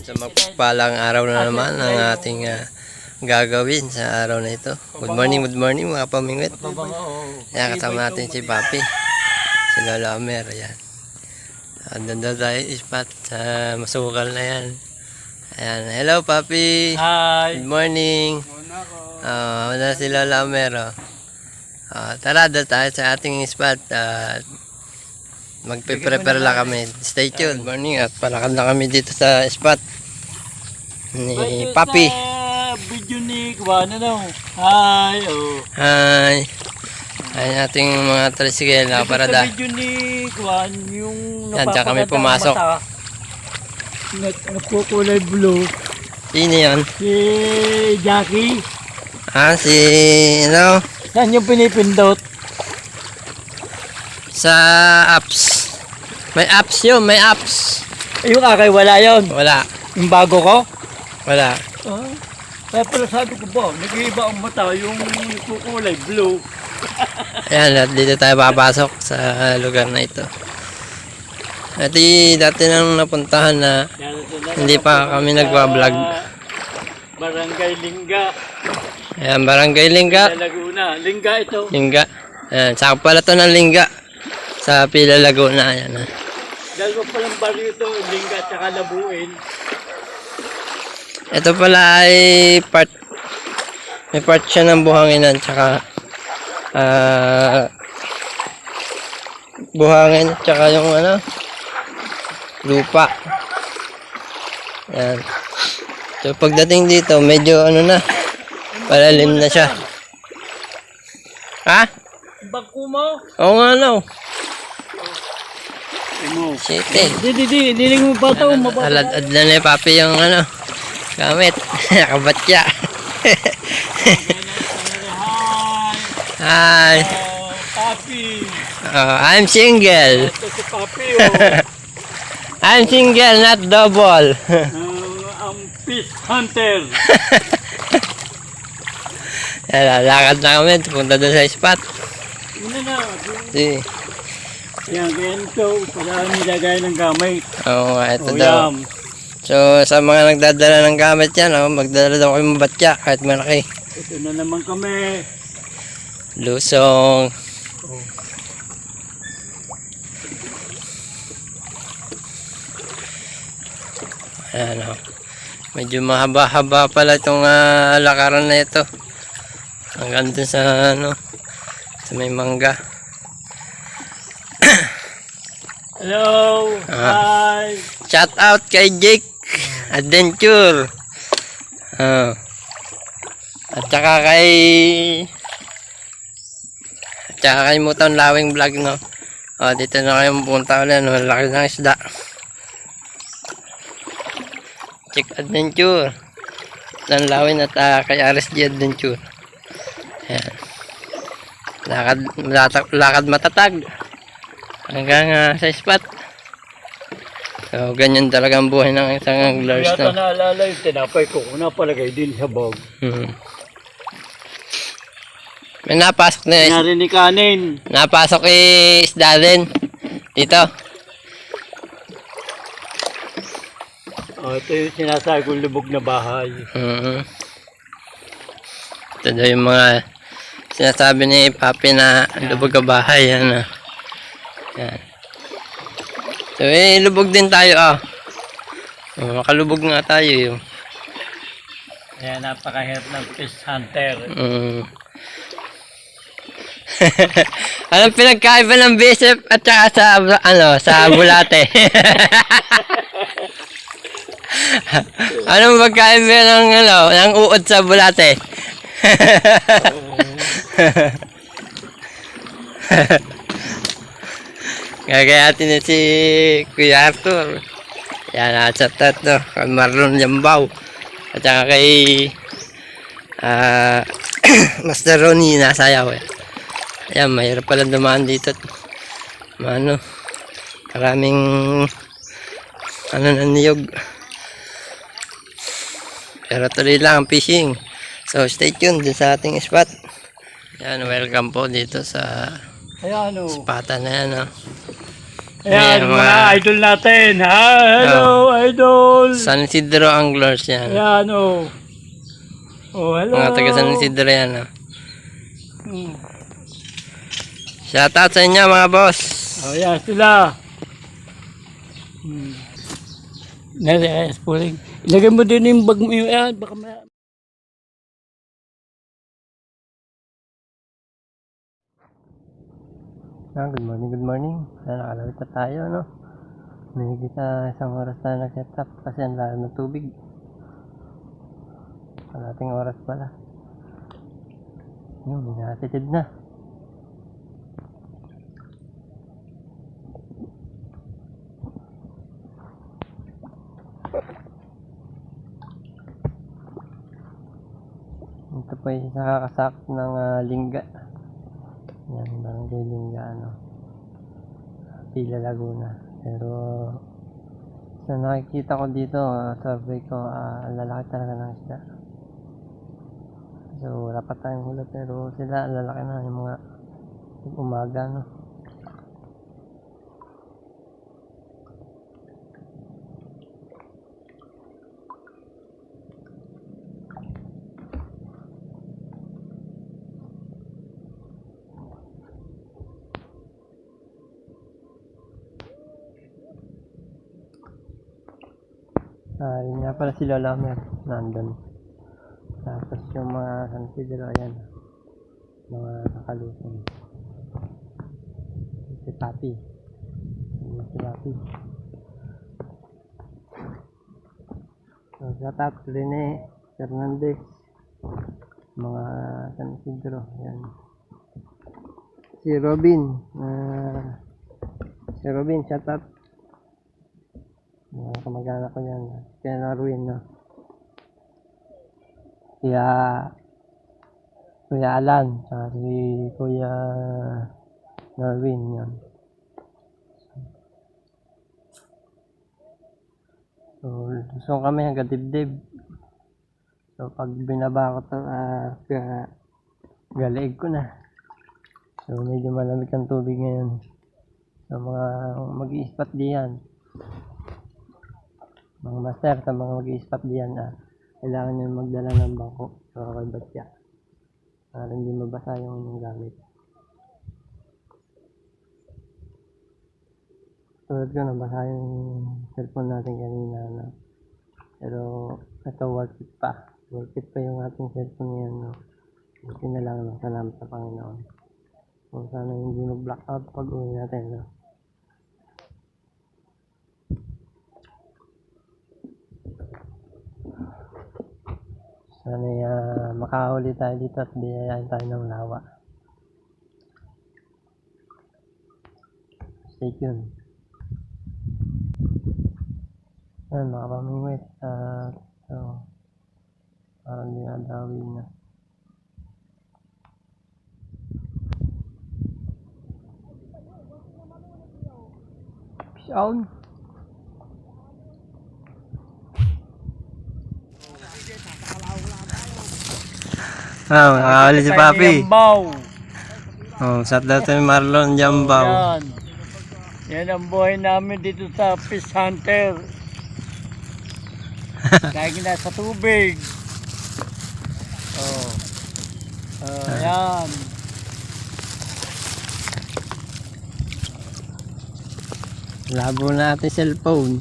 Sa mapagpalang araw na naman ang ating gagawin sa araw na ito. Good morning mga pamingwit. Ayan, kasama natin si Papi, si Lola Omer. Ayan. Andun daw tayo ispat sa masukal na yan. Ayan. Hello Papi. Hi. Good morning. Wala si Lola Omer. Tara daw tayo sa ating spot. Magpe-prepare lang kami. Stay tuned. Good morning at palakad na kami dito sa spot ni Papi. Video ni Kuwan, ano? Hi. Oh. Hi. Ayan ating mga tricycle na parada. Video ni Kuwan, yung Yan, dyan kami pumasok. Nagkukulay blue. Sino yun? Si Jackie. Si ano? Yan yung pinipindot. Sa apps. May apps yun, may apps. Yung akay wala yon. Wala. Yung bago ko. Wala. Kaya pala sabi ko ba, nag-iiba ang mata yung kukulay blue. Ayan, at dito tayo papasok sa lugar na ito. Dati nang napuntahan na hindi pa kami nagwa-vlog. Barangay Lingga. Ayan, Barangay Lingga. Laguna. Lingga ito. Lingga. Ayan, saka pala ito ng Lingga. Sa Pila, Laguna. Ayan. Dalawa palang baryo ito, Lingga at saka Labuin. Ito pala ay part. May part siya ng buhanginan. Tsaka buhangin. Tsaka yung ano, lupa. Ayan. So pagdating dito, medyo ano na, palalim na siya. Ha? Bagko mo? Oo nga no. City. Dinig mo pa ito. Alad na ni Papi yung ano, gamit. Nakabatya. Hi. Papi. I'm single. Ito si Papi. I'm single, not double. Ang fish hunter. Lalakad na kami, punta doon sa spot. Una na. Si. Yan, ganito. Para nilagay ng gamay. Oo nga, ito daw. So, sa mga nagdadala ng gamit yan, magdala daw kayo mabatya, kahit malaki. Ito na naman kami. Lusong. Ayan o. Medyo mahaba-haba pala itong lakaran na ito. Hanggang dun sa ano, sa may mangga. Hello. Hi. Shout out kay Jake Adventure. At saka kay Muton Lawing Vlog, no. Dito na kayo pupunta ulit, no. Laki ng isda. Jake Adventure. Dan Lawin at kay RSG Adventure. Ayan. Lakad matatag hanggang sa spot. So, ganyan talaga ang buhay ng isang anglers, Yata no? naalala yung tinapay ko. Napalagay din sa bag. May napasok na Narinig kanin. napasok isda din dito. Ito yung sinasabi kong lubog na bahay. Ito daw yung mga sinasabi ni Papi na lubog ka bahay. Yan. Yan. So, lubog din tayo, makalubog nga tayo yung. Kaya napakahirap ng fish hunter. Anong pinagkaiba ng bishop at saka sa bulate? Anong magkaiba ng uod sa bulate? Gagayatin na si Kuya Arthur. Yan, sa tato. Kay Marlon Jambaw. At saka kay Master Ronnie nasayaw. Ayan, mahirap pala dumaan dito. Maraming niyog. Pero tuloy lang ang fishing. So, stay tuned din sa ating spot. Yan, welcome po dito sa spot na yan. Ayan, Ayan, mga idol natin. Ha? Hello, idol. San Isidro Anglers yan. Ayan, oh. Oh, hello. Mga taga San Isidro yan. Hmm. Shoutout sa inyo mga boss. Oh, yan sila. Nasa puling. Ilagay mo din yung bag mo. Yan, baka Good morning, good morning. Nakalawit na tayo, no? May kita isang oras na nag-set up kasi ang lalim ng tubig. Kalating oras pala. Yun, minatitid na. Ito po yung nakakasakop ng Lingga. Yan, barangay Lingga, ano. Pila, Laguna. Pero sa nakikita ko dito, survey ko, lalaki talaga ng isda. So wala pa tayong hula pero sila lalaki na yung mga umaga, no. Yun nga pala si Lola Mer, nandun. Tapos yung mga San Pedro, ayan. Mga nakalusong. Si Papi. Si Papi. So, shout out Rene Fernandez. Mga San Pedro, ayan. Si Robin. Si Robin, shout out. Mga kamag-anak ko yan. Kaya naruin, no. Kuya Alan, saka si Kuya Norwin, yan. So kami hanggang dibdib. So pag binaba ko ito, galaig ko na. So medyo malamig ang tubig ngayon. So mga mag-i-spot diyan. Mga master sa mga mag-i-spot diyan, kailangan nyo magdala ng bangko para kay batya para hindi mabasa yung gamit. Tulad ko, nabasa yung cellphone natin kanina, no? Pero ito worth it pa yung ating cellphone ngayon, no? Buti na lang, no? Salamat sa Panginoon. Kung sana hindi mag-blackout pag uwi natin, no? Sana makahuli tayo dito at biyayain tayo ng lawa. Stay tuned. Yan, mga pamingwit. So, parang dinadawin na. Peace out. Nakakali si Papi. Shout out to Marlon Jambaw. Yan ang buhay namin dito sa Fish Hunter. Lagi na sa tubig. Yan. Labo na ating cellphone.